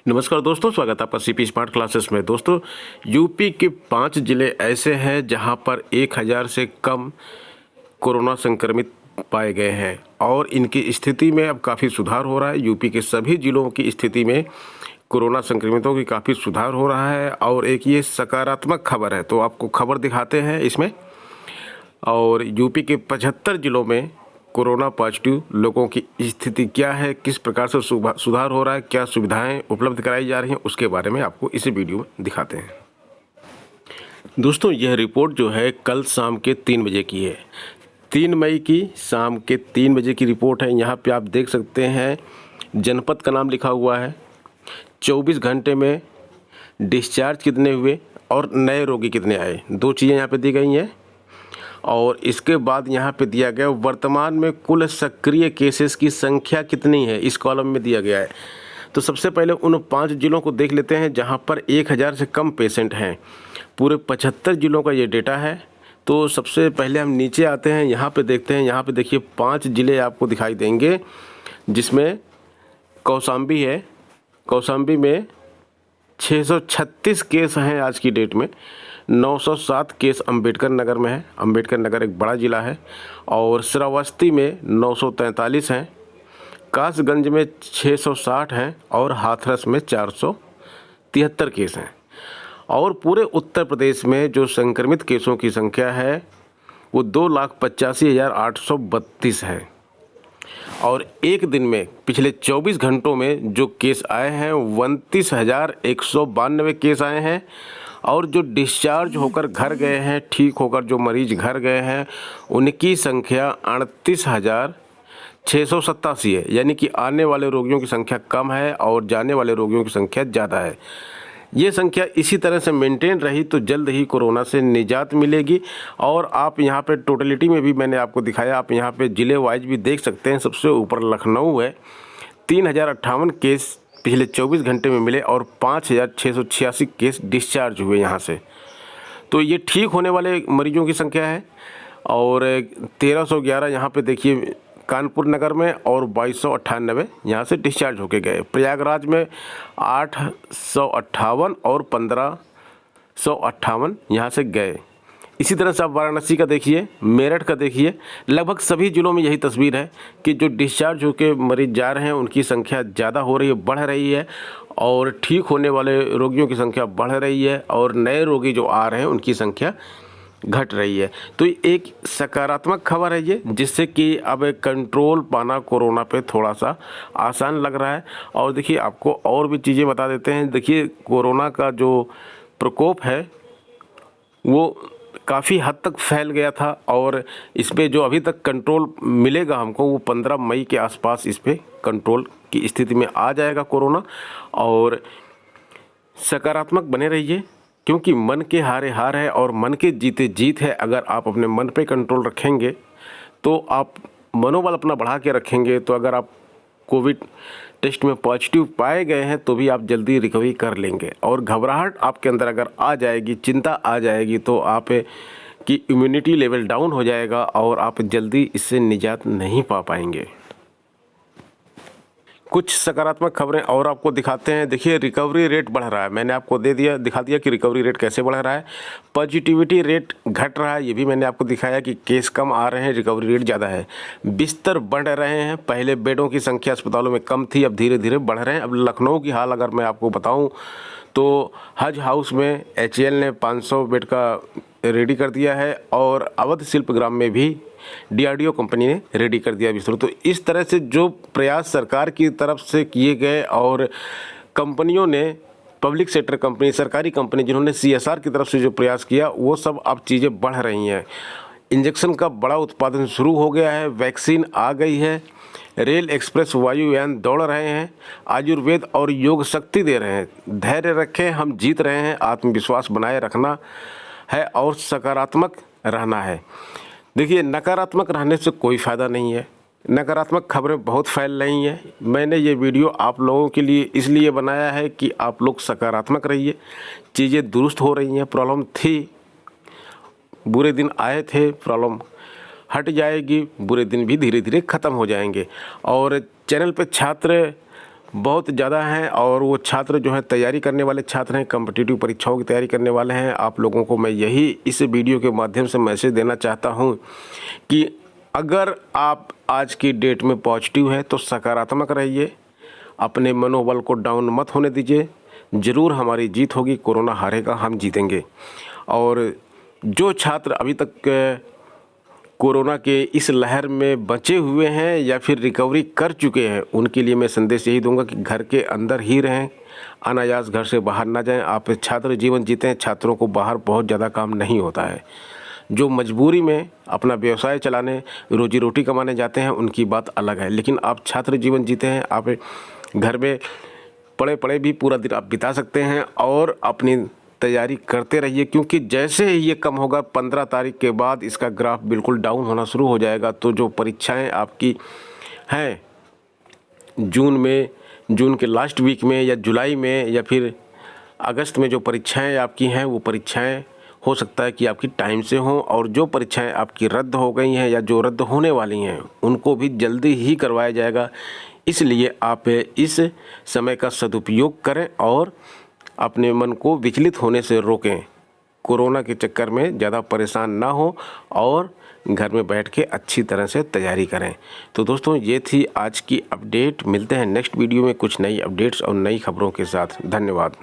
नमस्कार दोस्तों, स्वागत है आपका सीपी स्मार्ट क्लासेस में। दोस्तों, यूपी के 5 ज़िले ऐसे हैं जहां पर 1000 से कम कोरोना संक्रमित पाए गए हैं और इनकी स्थिति में अब काफ़ी सुधार हो रहा है। यूपी के सभी ज़िलों की स्थिति में कोरोना संक्रमितों की काफ़ी सुधार हो रहा है और एक ये सकारात्मक खबर है, तो आपको खबर दिखाते हैं इसमें। और यूपी के 75 ज़िलों में कोरोना पॉजिटिव लोगों की स्थिति क्या है, किस प्रकार से सुधार हो रहा है, क्या सुविधाएं उपलब्ध कराई जा रही हैं, उसके बारे में आपको इसी वीडियो में दिखाते हैं। दोस्तों, यह रिपोर्ट जो है कल शाम के 3 बजे की है। 3 मई की शाम के 3 बजे की रिपोर्ट है। यहाँ पे आप देख सकते हैं जनपद का नाम लिखा हुआ है, 24 घंटे में डिस्चार्ज कितने हुए और नए रोगी कितने आए, 2 चीज़ें यहाँ पे दी गई हैं। और इसके बाद यहाँ पे दिया गया वर्तमान में कुल सक्रिय केसेस की संख्या कितनी है, इस कॉलम में दिया गया है। तो सबसे पहले उन 5 ज़िलों को देख लेते हैं जहाँ पर 1000 से कम पेशेंट हैं। पूरे 75 ज़िलों का ये डेटा है। तो सबसे पहले हम नीचे आते हैं, यहाँ पे देखते हैं। यहाँ पे देखिए 5 ज़िले आपको दिखाई देंगे, जिसमें कौशाम्बी है। कौशाम्बी में 636 केस हैं आज की डेट में। 907 केस अंबेडकर नगर में है। अंबेडकर नगर एक बड़ा ज़िला है। और श्रावस्ती में 943 हैं, कासगंज में 660 हैं और हाथरस में 473 केस हैं। और पूरे उत्तर प्रदेश में जो संक्रमित केसों की संख्या है वो 2,85,832 है। और एक दिन में पिछले 24 घंटों में जो केस आए हैं 29,192 केस आए हैं। और जो डिस्चार्ज होकर घर गए हैं, ठीक होकर जो मरीज घर गए हैं, उनकी संख्या 38,687 है। यानी कि आने वाले रोगियों की संख्या कम है और जाने वाले रोगियों की संख्या ज़्यादा है। ये संख्या इसी तरह से मेंटेन रही तो जल्द ही कोरोना से निजात मिलेगी। और आप यहाँ पे टोटलिटी में भी मैंने आपको दिखाया, आप यहाँ पे ज़िले वाइज भी देख सकते हैं। सबसे ऊपर लखनऊ है, 3058 केस पिछले 24 घंटे में मिले और 5,686 केस डिस्चार्ज हुए यहाँ से। तो ये ठीक होने वाले मरीजों की संख्या है। और 1311 यहाँ पे देखिए कानपुर नगर में और 2298 यहाँ से डिस्चार्ज होके गए। प्रयागराज में 858 और 1558 यहाँ से गए। इसी तरह से आप वाराणसी का देखिए, मेरठ का देखिए, लगभग सभी ज़िलों में यही तस्वीर है कि जो डिस्चार्ज होकर मरीज जा रहे हैं उनकी संख्या ज़्यादा हो रही है, बढ़ रही है। और ठीक होने वाले रोगियों की संख्या बढ़ रही है और नए रोगी जो आ रहे हैं उनकी संख्या घट रही है। तो एक सकारात्मक खबर है ये, जिससे कि अब कंट्रोल पाना कोरोना पे थोड़ा सा आसान लग रहा है। और देखिए आपको और भी चीज़ें बता देते हैं। देखिए कोरोना का जो प्रकोप है वो काफ़ी हद तक फैल गया था और इस पे जो अभी तक कंट्रोल मिलेगा हमको वो 15 मई के आसपास इस पे कंट्रोल की स्थिति में आ जाएगा कोरोना। और सकारात्मक बने रहिए, क्योंकि मन के हारे हार है और मन के जीते जीत है। अगर आप अपने मन पे कंट्रोल रखेंगे तो आप मनोबल अपना बढ़ा के रखेंगे, तो अगर आप कोविड टेस्ट में पॉजिटिव पाए गए हैं तो भी आप जल्दी रिकवरी कर लेंगे। और घबराहट आपके अंदर अगर आ जाएगी, चिंता आ जाएगी, तो आप की इम्यूनिटी लेवल डाउन हो जाएगा और आप जल्दी इससे निजात नहीं पा पाएंगे। कुछ सकारात्मक खबरें और आपको दिखाते हैं। देखिए रिकवरी रेट बढ़ रहा है। मैंने आपको दिखा दिया कि रिकवरी रेट कैसे बढ़ रहा है। पॉजिटिविटी रेट घट रहा है, ये भी मैंने आपको दिखाया कि केस कम आ रहे हैं, रिकवरी रेट ज़्यादा है। बिस्तर बढ़ रहे हैं, पहले बेडों की संख्या अस्पतालों में कम थी, अब धीरे धीरे बढ़ रहे हैं। अब लखनऊ की हाल अगर मैं आपको बताऊँ तो हज हाउस में HAL ने 500 बेड का रेडी कर दिया है और अवध शिल्पग्राम में भी DRDO कंपनी ने रेडी कर दिया बिस्तर। तो इस तरह से जो प्रयास सरकार की तरफ से किए गए और कंपनियों ने, पब्लिक सेक्टर कंपनी, सरकारी कंपनी जिन्होंने CSR की तरफ से जो प्रयास किया, वो सब अब चीज़ें बढ़ रही हैं। इंजेक्शन का बड़ा उत्पादन शुरू हो गया है, वैक्सीन आ गई है, रेल एक्सप्रेस वायुयान दौड़ रहे हैं, आयुर्वेद और योग शक्ति दे रहे हैं। धैर्य रखें, हम जीत रहे हैं, आत्मविश्वास बनाए रखना है और सकारात्मक रहना है। देखिए नकारात्मक रहने से कोई फ़ायदा नहीं है। नकारात्मक खबरें बहुत फैल रही हैं। मैंने ये वीडियो आप लोगों के लिए इसलिए बनाया है कि आप लोग सकारात्मक रहिए। चीज़ें दुरुस्त हो रही हैं। प्रॉब्लम थी, बुरे दिन आए थे, प्रॉब्लम हट जाएगी, बुरे दिन भी धीरे धीरे ख़त्म हो जाएंगे। और चैनल पे छात्र बहुत ज़्यादा हैं और वो छात्र जो हैं तैयारी करने वाले छात्र हैं, कॉम्पिटिटिव परीक्षाओं की तैयारी करने वाले हैं। आप लोगों को मैं यही इस वीडियो के माध्यम से मैसेज देना चाहता हूं कि अगर आप आज की डेट में पॉजिटिव हैं तो सकारात्मक रहिए, अपने मनोबल को डाउन मत होने दीजिए। ज़रूर हमारी जीत होगी, कोरोना हारेगा, हम जीतेंगे। और जो छात्र अभी तक कोरोना के इस लहर में बचे हुए हैं या फिर रिकवरी कर चुके हैं, उनके लिए मैं संदेश यही दूंगा कि घर के अंदर ही रहें, अनायास घर से बाहर ना जाएं। आप छात्र जीवन जीते हैं, छात्रों को बाहर बहुत ज़्यादा काम नहीं होता है। जो मजबूरी में अपना व्यवसाय चलाने, रोजी रोटी कमाने जाते हैं, उनकी बात अलग है। लेकिन आप छात्र जीवन जीते हैं, आप घर में पड़े पड़े भी पूरा दिन आप बिता सकते हैं और अपनी तैयारी करते रहिए, क्योंकि जैसे ही ये कम होगा 15 तारीख के बाद इसका ग्राफ बिल्कुल डाउन होना शुरू हो जाएगा। तो जो परीक्षाएं आपकी हैं जून के लास्ट वीक में या जुलाई में या फिर अगस्त में जो परीक्षाएं आपकी हैं, वो परीक्षाएं हो सकता है कि आपकी टाइम से हों, और जो परीक्षाएं आपकी रद्द हो गई हैं या जो रद्द होने वाली हैं उनको भी जल्दी ही करवाया जाएगा। इसलिए आप इस समय का सदुपयोग करें और अपने मन को विचलित होने से रोकें। कोरोना के चक्कर में ज़्यादा परेशान ना हो और घर में बैठ के अच्छी तरह से तैयारी करें। तो दोस्तों, ये थी आज की अपडेट। मिलते हैं नेक्स्ट वीडियो में कुछ नई अपडेट्स और नई खबरों के साथ। धन्यवाद।